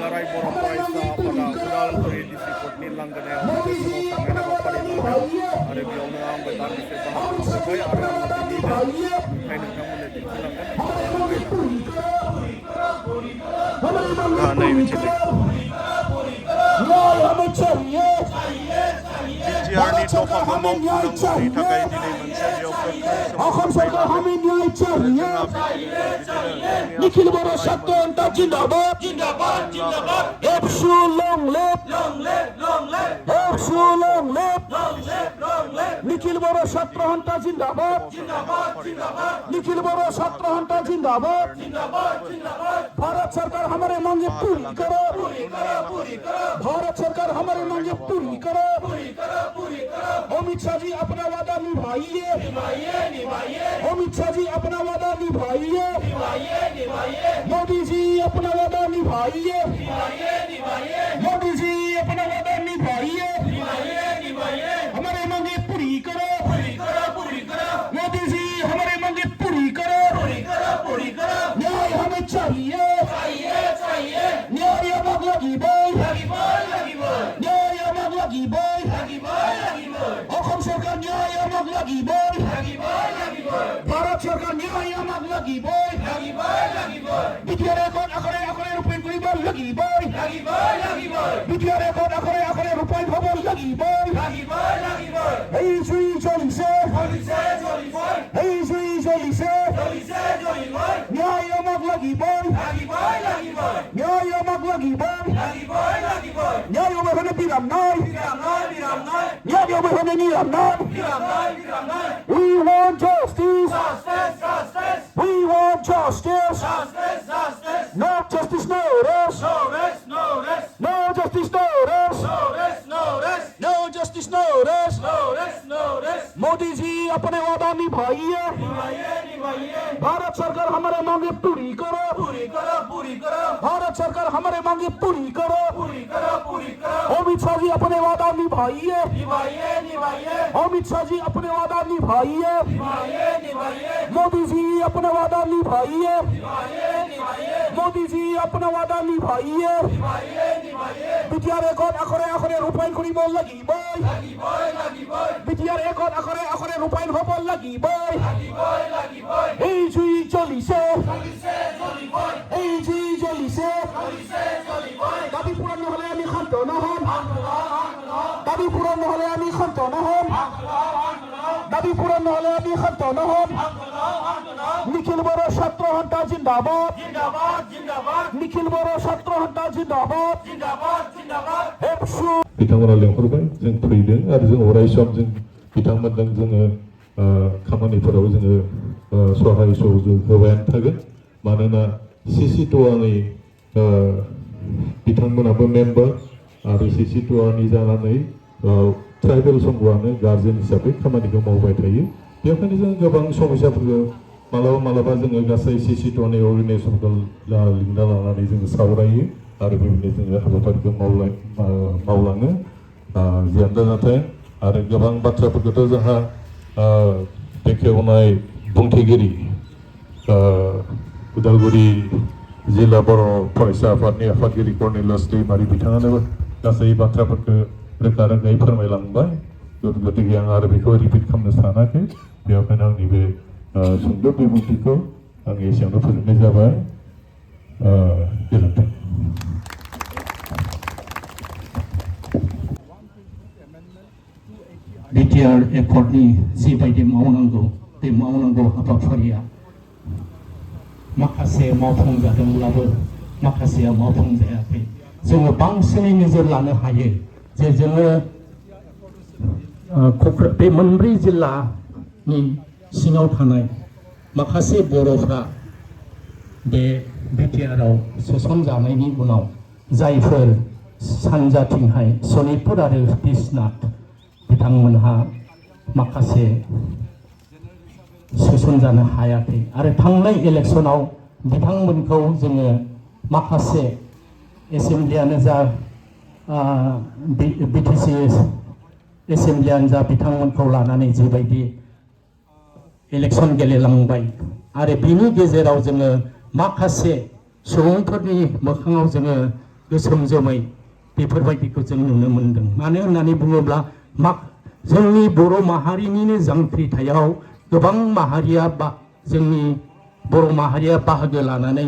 दुलाराय बर' फरायसा आफादा उदालगुरि डिस्ट्रिक्टनि लांगोनायाव सोमावसारनाय हाबाफारि लादों आरो बेयावनो आंबो दान्दिसे बाहागो लाफैबाय आरो आङो दिनैनो नुथाय नोंथांमोननो दिन्थिलांगोन नै बिथिंजाय बिटिआरनि दफाखौ मावफुंनांगौनि थाखाय दिनै मोनसे बेयाव गोख्रों सोमावसारनाय लादों आरो जोंहा बिदिनो निखिल बर' ছাত্র জনতা जिंदाबाद जिंदाबाद जिंदाबाद एबसु लं लेफ्ट एबसु लं लेफ्ट निखिल बर' ছাত্র জনতা जिंदाबाद जिंदाबाद जिंदाबाद निखिल बर' ছাত্র जनता जिंदाबाद जिंदाबाद जिंदाबाद भारत सरकार हमारे मांगे पूरी करो भारत सरकार हमारे मांगे पूरी करो अमित शाह जी अपना वादा निभाइए अमित शाह जी अपना वादा निभाइए मोदी जी अपना वादा निभाइए मोदी जी अपना वादा निभाइए हमारे मांगे पूरी करो मोदी जी हमारे मांगे पूरी करो न्याय हमें चाहिए न्याय हमें लगी बोल न्याय हमें लगी बोल অসম সরকার ন্যায় আমাক লাগিবই ভাৰত সরকার ন্যায় আমাক লাগিবই বিটিআর এখন আখৰে আখৰে ৰূপায়ণ কৰিব লাগিবই বিটিআর এখন আখৰে আখৰে ৰূপায়ণ হ'ব লাগিবই এই জুই জ্বলিছে এই জুই জ্বলিছে ন্যায় আমাক লাগিবই ন্যায় আমাক লাগিবই ন্যায় অবিহনে বিৰাম নাই ন্যায় অবিহনে নিৰাম নাই We want justice We want justice No justice, no rest No justice, no rest No justice, no rest Modi ji अपने वादा निभाइए भारत सरकार हमारे मांगे पूरी करो भारत सरकार हमारे मांगे पूरी करो अमित शाह जी अपने वादा निभाइए अमित शाह जी अपने वादा निभाइए मोदी जी अपना वादा निभाइए मोदी जी अपना वादा निभाइए বিটিআর এখন আখৰে আখৰে ৰূপায়ণ কৰিব লাগিবই বিটিআর এখন আখৰে আখৰে ৰূপায়ণ হ'ব লাগিবই এই জুই জ্বলিছে এই জুই জ্বলিছে দাবী পূৰণ নহ'লে আমি শান্ত নহ'ম দাবী পূৰণ নহ'লে আমি শান্ত নহ'ম দাবী পূৰণ নহ'লে আমি শান্ত নহ'ম নিখিল বড় ছাত্র জনতা जिंदाबाद निखिल बर' ছাত্র जनता जिंदाबाद एबसु बिथांमोना लेंहरबाय जों फैदों आरो जों अराय सम जों बिथांमोनजों जोङो खामानिफोराव जोङो सहाय सहयोग होबायानो थागोन मानोना CC2आनि बिथांमोनाबो मेम्बार आरो CC2आनि जानानै ट्राइबेल संघआनो गार्जेन हिसाबै खामानिखौ मावबाय थायो बेखायनो जों गोबां समस्याफोरखौ मालाबा जोङो गासै CC2आनि अर्गानाइजेसनखौ लिंना लानानै जोङो सावरायो आरो बेबायदिनो जोङो हाबाफारिखौ मावलाङो जियानो जाथों आरो गोबां बाथ्राफोरखौथ' जोंहा बेखेवनाय बुंथिगिरि उदालगुरि जिल्ला बर' फरायसा आफादनि आफादगिरि कर्नेलियास दैमारि बिथाङानो गासै बाथ्राफोरखौ रोखा रोखायै फोरमायलांबाय गतिके आं आरो बेखौ रिपिट खालामनो सानाखै बेखायनो आंनि बे सुंद' बिबुंथिखौ आं एसेयावनो फोजोबनाय जाबाय गोजोन्थों बिटिआर एकर्डनि जिबायदि मावनांगौ बे मावनांगौ हाबाफारिया माखासे मावफुंजादोंब्लाबो माखासेया मावफुंजायाखै जोङो बांसिनै नोजोर लानो हायो जे जोङो बे मोनब्रै जिल्लानि सिङाव थानाय माखासे बर'फ्रा बे बिटिआरआव सोसनजानायनि उनाव जायफोर सानजाथिंहाय सनितपुर आरो बिश्वनाथ बिथांमोनहा माखासे सोसनजानो हायाखै आरो थांनाय इलेक्शनाव बिथांमोनखौ जोङो माखासे एसेम्ब्लियानो जा बिटिसि एसेम्ब्लियानो जा बिथांमोनखौ लानानै जिबायदि इलेक्शन गेलेलांबाय आरो बिनि गेजेराव जोङो माखासे सुबुंफोरनि मोखाङाव जोङो गोसोम जोमै बेफोरबायदिखौ जों नुनो मोनदों। मानो होननानै बुङोब्ला जोंनि बर' माहारिनिनो जांख्रिथायाव गोबां माहारिया जोंनि बर' माहारिया बाहागो लानानै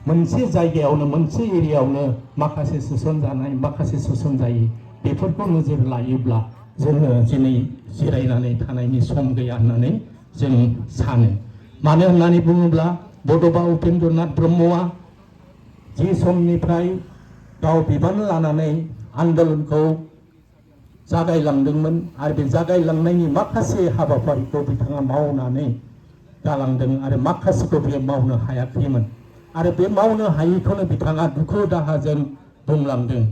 मोनसे जायगायावनो मोनसे एरियायावनो माखासे सोसनजानाय माखासे सोसनजायै बेफोरखौ नोजोर लायोब्ला जोङो दिनै जिरायनानै थानायनि सम गैया होननानै जों सानो। मानो होननानै बुङोब्ला बड'फा उपेन्द्रनाथ ब्रह्मआ जि समनिफ्राय गाव बिबान लानानै आन्दलनखौ जागायलांदोंमोन आरो बे जागायलांनायनि माखासे हाबाफारिखौ बिथाङा मावनानै गालांदों आरो माखासेखौ बे मावनो हायाखैमोन आरो बे मावनो हायैखौनो बिथाङा दुखु दाहाजों बुंलांदों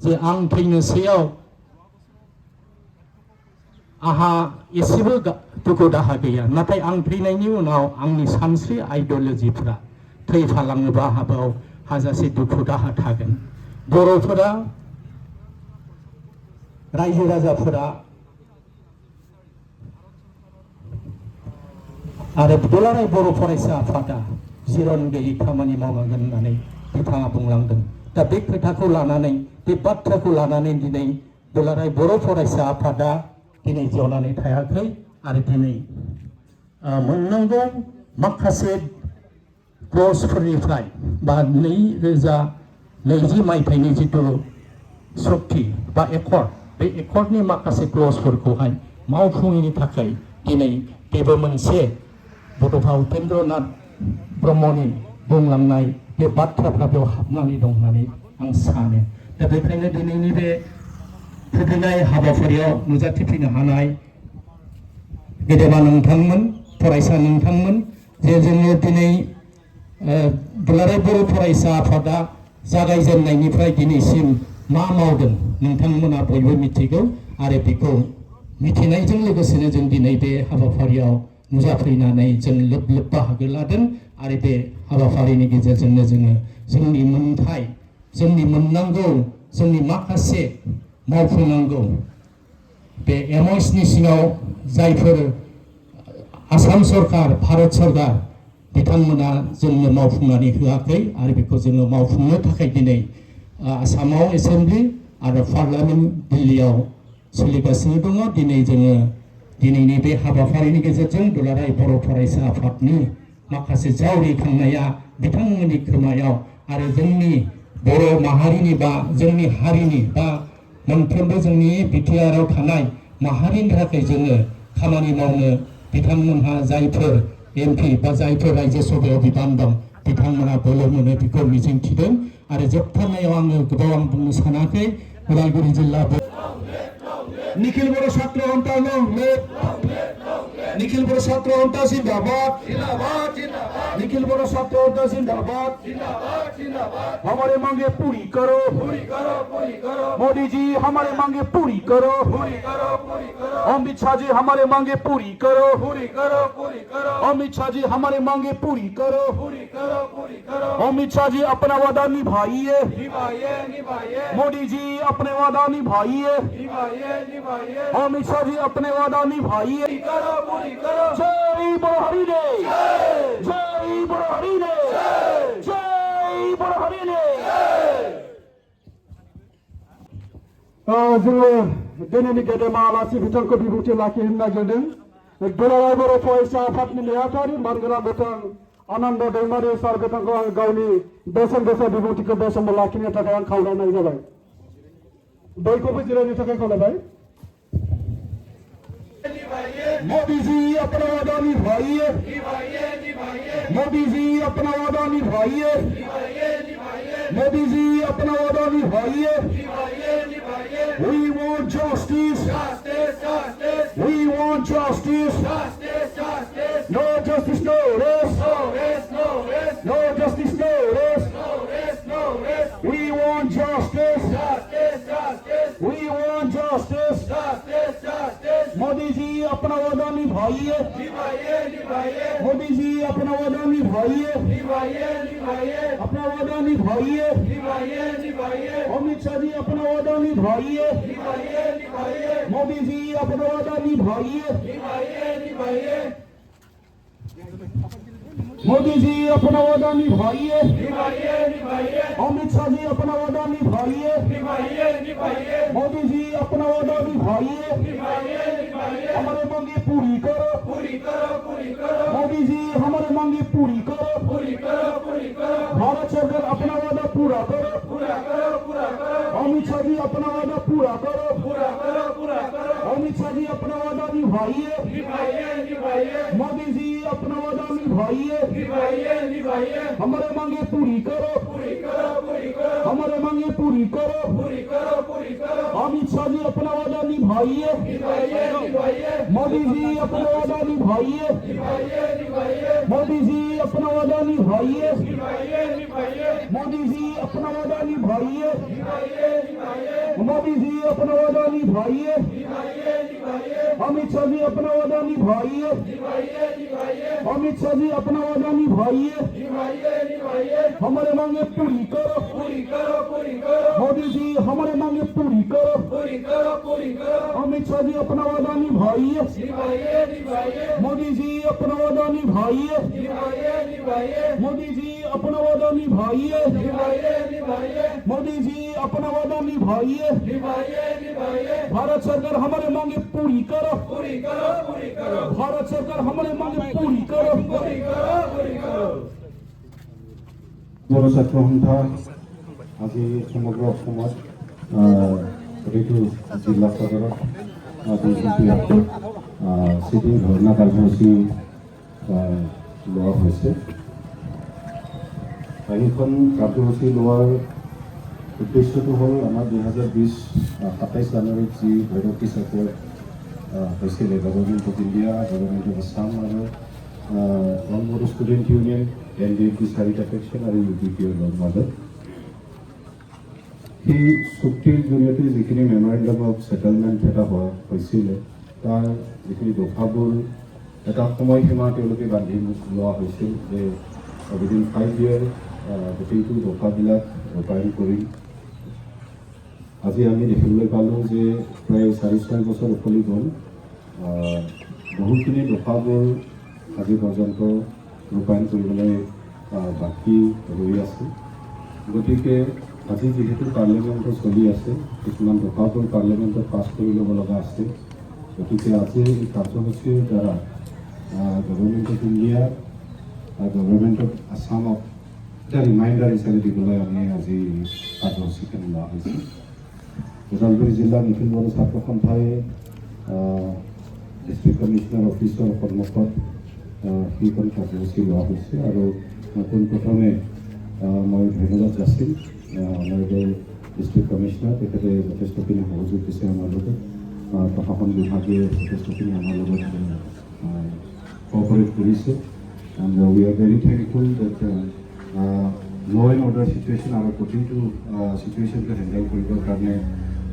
जे आं थैनोसैयाव आहा एसेबो दुखु दाहा गैया, नाथाय आं थैनायनि उनाव आंनि सानस्रि आइडिय'लजिफोरा थैफालाङोबा हाबायाव हाजासे दुखु दाहा थागोन। बर'फोरा रायजो राजाफोरा आरो दुलाराय बर' फरायसा आफादा जिरन गैयै खामानि मावनांगोन होननानै बिथाङा बुंलांदों। दा बे खोथाखौ लानानै बे बाथ्राखौ लानानै दिनै दुलाराय बर' फरायसा आफादा दिनै जनानै थायाखै आरो दिनै मोननांगौ माखासे क्लजफोरनिफ्राय बा 2020 मायथाइनि जिथु सक्ति बा एकर्ड, बे एकर्डनि माखासे क्लजफोरखौहाय मावफुङैनि थाखाय दिनै बेबो मोनसे बड'फा उपेन्द्रनाथ ब्रह्मनि बुंलांनाय बे बाथ्राफ्रा बेयाव हाबनानै दं होननानै आं सानो। दा बेखायनो दिनैनि बे फैनाय हाबाफारियाव नुजाथिफैनो हानाय गेदेमा नोंथांमोन, फरायसा नोंथांमोन, जे जोङो दिनै दुलाराय बर' फरायसा आफादा जागायजेननायनिफ्राय दिनैसिम मा मावदों नोंथांमोना बयबो मिथिगौ आरो बेखौ मिथिनायजों लोगोसेनो जों दिनै बे हाबाफारियाव नुजाफैनानै जों लोब लोब बाहागो लादों आरो बे हाबाफारिनि गेजेरजोंनो जोङो जोंनि मोनथाय, जोंनि मोननांगौ, जोंनि माखासे मावफुंनांगौ बे एमअएसनि सिङाव जायफोर आसाम सरकार, भारत सरकार बिथांमोना जोंनो मावफुंनानै होआखै आरो बेखौ जोङो मावफुंनो थाखाय दिनै आसामाव एसेम्बलि आरो पार्लियामेन्ट दिल्लीयाव सोलिगासिनो दङ। दिनै जोङो दिनैनि बे हाबाफारिनि गेजेरजों दुलाराय बर' फरायसा आफादनि माखासे जावरिखांनाया बिथांमोननि खोमायाव आरो जोंनि बर' माहारिनि बा जोंनि हारिनि बा मोनफ्रोमबो जोंनि बिटिआरआव थानाय माहारिनि थाखाय जोङो खामानि मावनो बिथांमोनहा जायफोर एमपि बा जायफोर रायजो सभायाव बिबान दं बिथांमोना बोलो मोनो बेखौ मिजिंथिदों। आरो जोबथारनायाव आङो गोबाव आं बुंनो सानाखै, उदालगुरि जिल्ला निखिल बर' छात्र आन्दोलन निखिल बर' छात्र आन्दोलन जिंदाबाद, निखिल बर' छात्र आन्दोलन जिंदाबाद। हमारे मांगे पूरी करो, मोदी जी हमारे मांगे पूरी करो, अमित शाह जी हमारे मांगे पूरी करो, अमित शाह जी हमारे मांगे पूरी करो, अमित शाह जी अपना वादा निभाइए, मोदी जी अपने वादा निभाइए, अमित शाह जी अपने वादा निभाइए। जय बरहरी ने, जय बरहरी ने, जय बरहरी ने। जोङो दिनैनि गेदेमा आलासि बिथांखौ बिबुंथि लाखिनो नागिरदों। दुलाराय बर' फरायसा आफादनि नेहाथारि मानगोनां बिथां आनन्द दैमारि सार बिथांखौ आं गावनि बेसेन गोसा बिबुंथिखौ बे समाव लाखिनो थाखाय आं खावलायनाय जाबाय। बयखौबो जिरायनो थाखाय खावलायबाय। मोदी जी अपना वादा निभाइए, मोदी जी अपना वादा निभाइए, मोदी जी अपना वादा निभाइए। We want justice, we want justice, no justice, no rest, no justice, no rest. We want justice, we want justice. Modi ji अपना वादा निभाइए, मोदी जी अपना वादा निभाइए, अपना वादा निभाइए, अमित शाह जी अपना वादा निभाइए, मोदी जी अपना वादा निभाइए। मोदी जी अपना वादा निभाइए, अमित शाह जी अपना वादा निभाइए, मोदी जी अपना वादा निभाइए, हमारे मांगे पूरी करो, मोदी जी हमारे मांगे पूरी करो, भारत सरकार अपना वादा पूरा करो, अमित शाह जी अपना वादा पूरा करो, अमित शाह जी अपना वादा निभाइए, मोदी जी अपना वादा निभाइए, हमारे मांगे पूरी करो, हमारे मांगे पूरी करो, अमित शाह जी अपना वादा निभाइए, मोदी जी अपना वादा निभाइए, मोदी जी अपना वादा निभाइए, मोदी जी अपना वादा निभाइए, मोदी जी अपना वादा निभाइए, अमित शाह जी अपना वादा निभाइए, अमित शाह जी अपना वादा निभाइए, हमारे मांगे पूरी करो, मोदी जी हमारे मांगे पूरी करो, अमित शाह जी अपना वादा निभाइए, मोदी जी अपना वादा निभाइए, मोदी जी अपना वादा निभाइए, मोदी जी अपना वादा निभाइए, भारत सरकार हमारे मांगे पूरी करो, भारत सरकार हमारे मांगे पूरी करो। বড় ছাত্র সন্থা আজি সমগ্ৰ অসমত প্ৰতিটো জিলা সদৰত চিটি ধৰ্ণা কাৰ্যসূচী লোৱা হৈছে। এইখন কাৰ্যসূচী লোৱাৰ উদ্দেশ্যটো হ'ল আমাৰ 2020 27 জানুৱাৰীত যি ভৈৰৱী চক্ৰ হৈছিলে government of India, government of Assam আৰু অল বড়ো ষ্টুডেণ্ট ইউনিয়ন NDP চাৰিটা ফেকশ্যন আৰু UBPৰ মাজত সেই চুক্তিৰ জৰিয়তে যিখিনি মেমৰেণ্ডাম অফ ছেটেলমেণ্ট এটা হৈছিলে তাৰ যিখিনি দফাবোৰ এটা সময়সীমা তেওঁলোকে বান্ধি লোৱা হৈছিল যে উইদিন 5 year গোটেইটো দফাবিলাক ৰূপায়ণ কৰিম। আজি আমি দেখিবলৈ পালোঁ যে প্ৰায় 4-5 বছৰ উকলি গ'ল, বহুখিনি দফাবোৰ আজি পৰ্যন্ত ৰূপায়ণ কৰিবলৈ বাকী ৰৈ আছে। গতিকে আজি যিহেতু পাৰ্লিমেণ্টত চলি আছে, কিছুমান দফাবোৰ পাৰ্লিমেণ্টত পাছ কৰি ল'ব লগা আছে। গতিকে আজি এই কাৰ্যসূচীৰ দ্বাৰা গভৰ্ণমেণ্ট অফ ইণ্ডিয়া আৰু গভৰ্ণমেণ্ট অফ আছামক এটা ৰিমাইণ্ডাৰ হিচাপে দিবলৈ আমি আজি কাৰ্যসূচীখিনি লোৱা হৈছে। ওদালগুৰি জিলা নিখিল বড়ো ছাত্ৰ সন্থাই ডিষ্ট্ৰিক্ট কমিশ্যনাৰ অফিচৰ সন্মুখত সেইখন কাৰ্যসূচী লোৱা হৈছে আৰু পোনপ্ৰথমে মই ধন্যবাদ যাচিম আমাৰ ডিষ্ট্ৰিক্ট কমিশ্যনাৰ, তেখেতে যথেষ্টখিনি সহযোগ দিছে আমাৰ লগত, প্ৰশাসন বিভাগে যথেষ্টখিনি আমাৰ লগত কোঅপাৰেট কৰিছে। And we are very thankful that law and order situation আৰু প্ৰতিটো চিটুৱেশ্যনটো হেণ্ডেল কৰিবৰ কাৰণে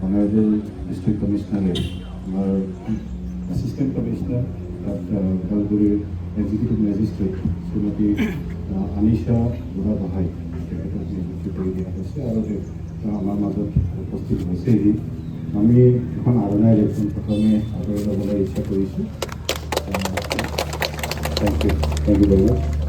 অনাৰেবল ডিষ্ট্ৰিক্ট কমিশ্যনাৰে আমাৰ এছিষ্টেণ্ট কমিশ্যনাৰ ওদালগুৰিৰ এক্সিকিউটিভ মেজিষ্ট্ৰেট শ্ৰীমতী আনিশা বুঢ়াগোহাঁই তেখেতক নিযুক্তি কৰি দিয়া হৈছে আৰু আমাৰ মাজত উপস্থিত হৈছেহি। আমি এখন আৰণাই লেখন প্ৰথমে আদৰি ল'বলৈ ইচ্ছা কৰিছোঁ। Thank you very much.